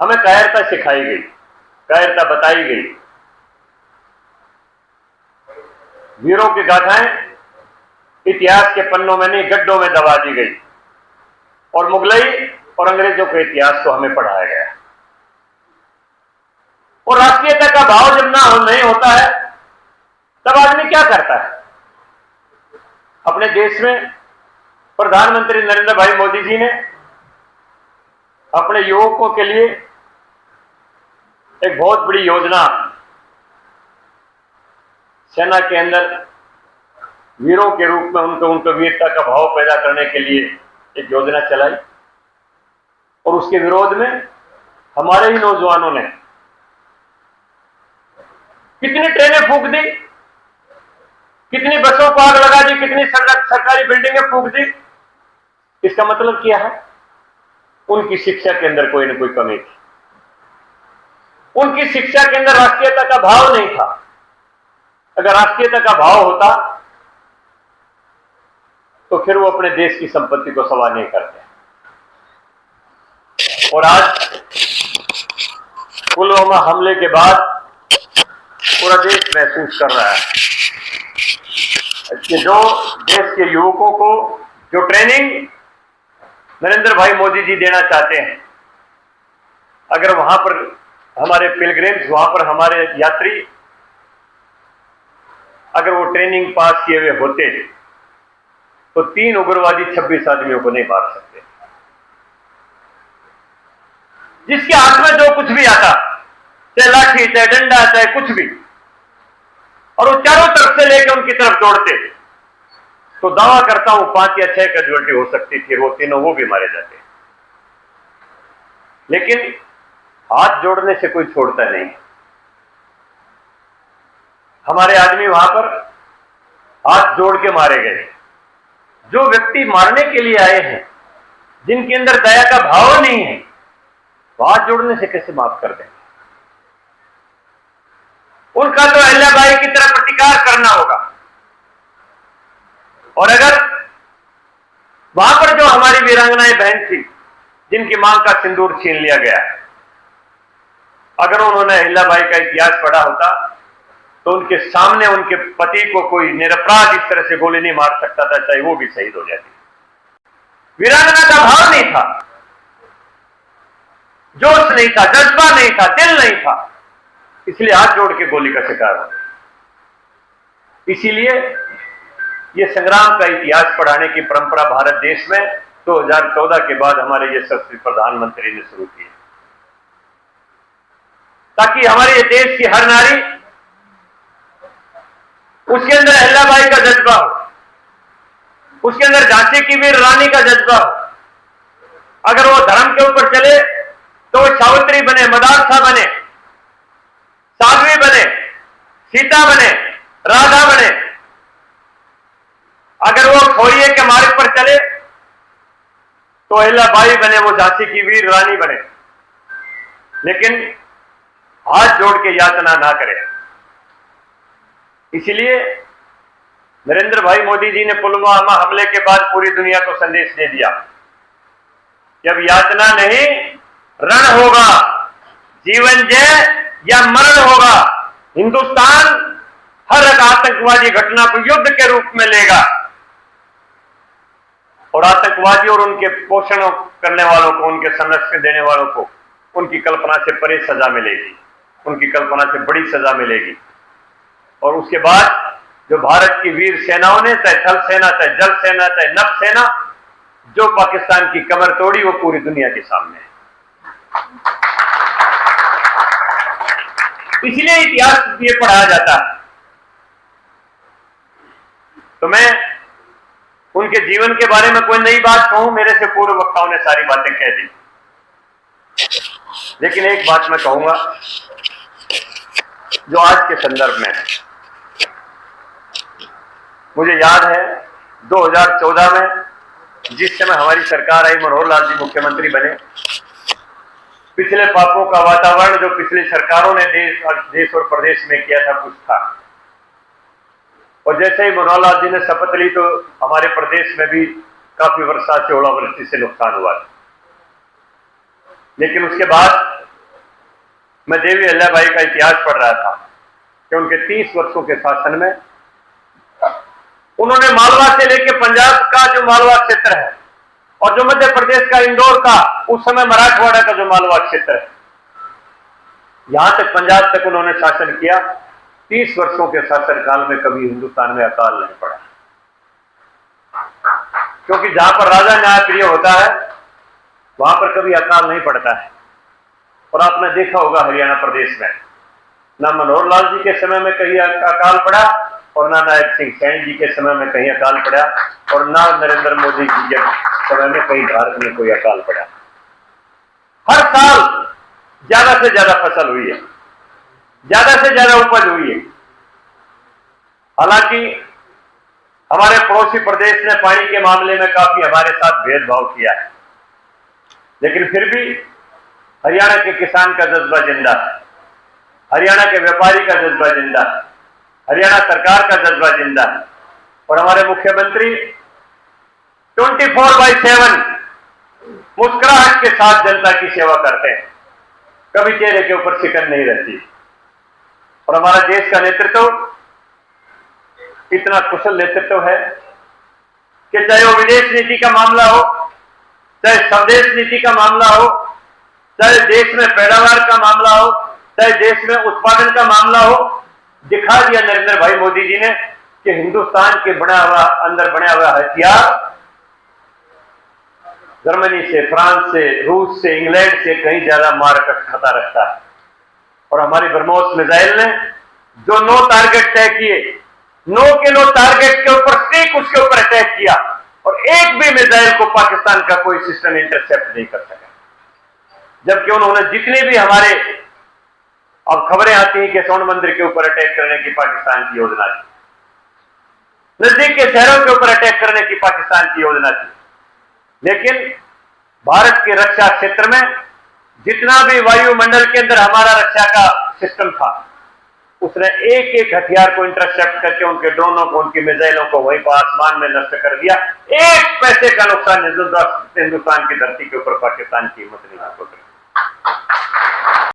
हमें कायरता सिखाई गई, कायरता बताई गई। वीरों की गाथाएं इतिहास के पन्नों में नहीं, गड्ढों में दबा दी गई और मुगलई और अंग्रेजों के इतिहास को हमें पढ़ाया गया। और राष्ट्रीयता का भाव जब नहीं होता है तब आदमी क्या करता है? अपने देश में प्रधानमंत्री नरेंद्र भाई मोदी जी ने अपने युवकों के लिए एक बहुत बड़ी योजना सेना के अंदर वीरों के रूप में उनको वीरता का भाव पैदा करने के लिए एक योजना चलाई। और उसके विरोध में हमारे ही नौजवानों ने कितनी ट्रेनें फूंक दी, कितनी बसों को आग लगा दी, कितनी सरकारी बिल्डिंगें फूंक दी। इसका मतलब क्या है? उनकी शिक्षा के अंदर कोई न कोई कमी थी। उनकी शिक्षा के अंदर राष्ट्रीयता का भाव नहीं था। अगर राष्ट्रीयता का भाव होता तो फिर वो अपने देश की संपत्ति को सवाल नहीं करते। और आज पुलवामा हमले के बाद पूरा देश महसूस कर रहा है कि जो देश के युवकों को जो ट्रेनिंग नरेंद्र भाई मोदी जी देना चाहते हैं, अगर वहां पर हमारे पिलग्रिम्स, वहां पर हमारे यात्री अगर वो ट्रेनिंग पास किए हुए होते तो 3 उग्रवादी 26 आदमियों को नहीं मार सकते। जिसके हाथ में जो कुछ भी आता, चाहे लाठी, चाहे डंडा, चाहे कुछ भी, और वो चारों तरफ से लेकर उनकी तरफ दौड़ते, तो दावा करता हूं 5 या 6 कैजुअल्टी हो सकती थी। वो तीनों वो भी मारे जाते। लेकिन हाथ जोड़ने से कोई छोड़ता नहीं। हमारे आदमी वहां पर हाथ जोड़ के मारे गए। जो व्यक्ति मारने के लिए आए हैं, जिनके अंदर दया का भाव नहीं है, हाथ जोड़ने से कैसे माफ कर दें? उनका तो अहिल्याबाई की तरह प्रतिकार करना होगा। और अगर वहां पर जो हमारी वीरांगनाएं बहन थी, जिनकी मांग का सिंदूर छीन लिया गया, अगर उन्होंने अहिल्याबाई का इतिहास पढ़ा होता तो उनके सामने उनके पति को कोई निरपराध इस तरह से गोली नहीं मार सकता था, चाहे वो भी शहीद हो जाती। वीरांगना का भाव नहीं था, जोश नहीं था, जज्बा नहीं था, दिल नहीं था, इसलिए हाथ जोड़ के गोली का शिकार हो। इसीलिए यह संग्राम का इतिहास पढ़ाने की परंपरा भारत देश में 2014 के बाद हमारे यशस्वी प्रधानमंत्री ने शुरू की, ताकि हमारे देश की हर नारी, उसके अंदर अहिल्याबाई का जज्बा हो, उसके अंदर झांसी की वीर रानी का जज्बा हो। अगर वो धर्म के ऊपर चले तो वो सावित्री बने, मदारसा बने, साध्वी बने, सीता बने, राधा बने। अगर वो शौर्य के मार्ग पर चले तो अहिल्याबाई बने, वो झांसी की वीर रानी बने। लेकिन हाथ जोड़ के याचना ना करें। इसलिए नरेंद्र भाई मोदी जी ने पुलवामा हमले के बाद पूरी दुनिया को संदेश दे दिया कि अब याचना नहीं, रण होगा, जीवन जय या मरण होगा। हिंदुस्तान हर एक आतंकवादी घटना को युद्ध के रूप में लेगा और आतंकवादी और उनके पोषण करने वालों को, उनके संरक्षण देने वालों को उनकी कल्पना से परे सजा मिलेगी, उनकी कल्पना से बड़ी सजा मिलेगी। और उसके बाद जो भारत की वीर सेनाओं ने, चाहे थल सेना, चाहे जल सेना, चाहे नभ सेना, जो पाकिस्तान की कमर तोड़ी, वो पूरी दुनिया के सामने है। इसलिए इतिहास ये पढ़ाया जाता है। तो मैं उनके जीवन के बारे में कोई नई बात कहूं, मेरे से पूर्व वक्ताओं ने सारी बातें कह दी। लेकिन एक बात मैं कहूंगा जो आज के संदर्भ में है। मुझे याद है 2014 में जिस समय हमारी सरकार आई, मनोहर लाल जी मुख्यमंत्री बने, पिछले पापों का वातावरण जो पिछली सरकारों ने देश और प्रदेश में किया था कुछ था। और जैसे ही मनोहर लाल जी ने शपथ ली तो हमारे प्रदेश में भी काफी वर्षा से, ओलावृष्टि से नुकसान हुआ। लेकिन उसके बाद मैं देवी अहिल्याबाई का इतिहास पढ़ रहा था कि उनके 30 वर्षों के शासन में उन्होंने मालवा से लेकर पंजाब का जो मालवा क्षेत्र है और जो मध्य प्रदेश का इंदौर का उस समय मराठवाड़ा का जो मालवा क्षेत्र है, यहां तक पंजाब तक उन्होंने शासन किया। 30 वर्षों के शासनकाल में कभी हिंदुस्तान में अकाल नहीं पड़ा, क्योंकि जहां पर राजा न्यायप्रिय होता है वहां पर कभी अकाल नहीं पड़ता है। और आपने देखा होगा हरियाणा प्रदेश में ना मनोहर लाल जी के समय में कहीं अकाल पड़ा और ना नायब सिंह सैनी जी के समय में कहीं अकाल पड़ा और ना नरेंद्र मोदी जी के समय में कहीं भारत में कोई अकाल पड़ा। हर साल ज्यादा से ज्यादा फसल हुई है, ज्यादा से ज्यादा उपज हुई है। हालांकि हमारे पड़ोसी प्रदेश ने पानी के मामले में काफी हमारे साथ भेदभाव किया है, लेकिन फिर भी हरियाणा के किसान का जज्बा जिंदा है, हरियाणा के व्यापारी का जज्बा जिंदा है, हरियाणा सरकार का जज्बा जिंदा है। और हमारे मुख्यमंत्री 24/7 मुस्कुराहट के साथ जनता की सेवा करते हैं, कभी चेहरे के ऊपर सिकन नहीं रहती। और हमारा देश का नेतृत्व इतना कुशल नेतृत्व है कि चाहे वो विदेश नीति का मामला हो, चाहे स्वदेश नीति का मामला हो, चाहे देश में पैदावार का मामला हो, चाहे देश में उत्पादन का मामला हो, दिखा दिया नरेंद्र भाई मोदी जी ने कि हिंदुस्तान के अंदर बना हुआ हथियार जर्मनी से, फ्रांस से, रूस से, इंग्लैंड से कहीं ज्यादा मार खाता रखता है। और हमारी ब्रह्मोस मिसाइल ने जो 9 टारगेट तय किए, 9 के 9 टारगेट के ऊपर ठीक उसके ऊपर अटैक किया और एक भी मिसाइल को पाकिस्तान का कोई सिस्टम इंटरसेप्ट नहीं कर सका। जबकि उन्होंने जितने भी हमारे अब खबरें आती हैं कि स्वर्ण मंदिर के ऊपर अटैक करने की पाकिस्तान की योजना थी, नजदीक के शहरों के ऊपर अटैक करने की पाकिस्तान की योजना थी, लेकिन भारत के रक्षा क्षेत्र में जितना भी वायुमंडल के अंदर हमारा रक्षा का सिस्टम था, उसने एक एक हथियार को इंटरसेप्ट करके उनके ड्रोनों को, उनकी मिसाइलों को वहीं पर आसमान में नष्ट कर दिया। एक पैसे का नुकसान हिंदुस्तान की धरती के ऊपर पाकिस्तान की हिम्मत नहीं हो सकी।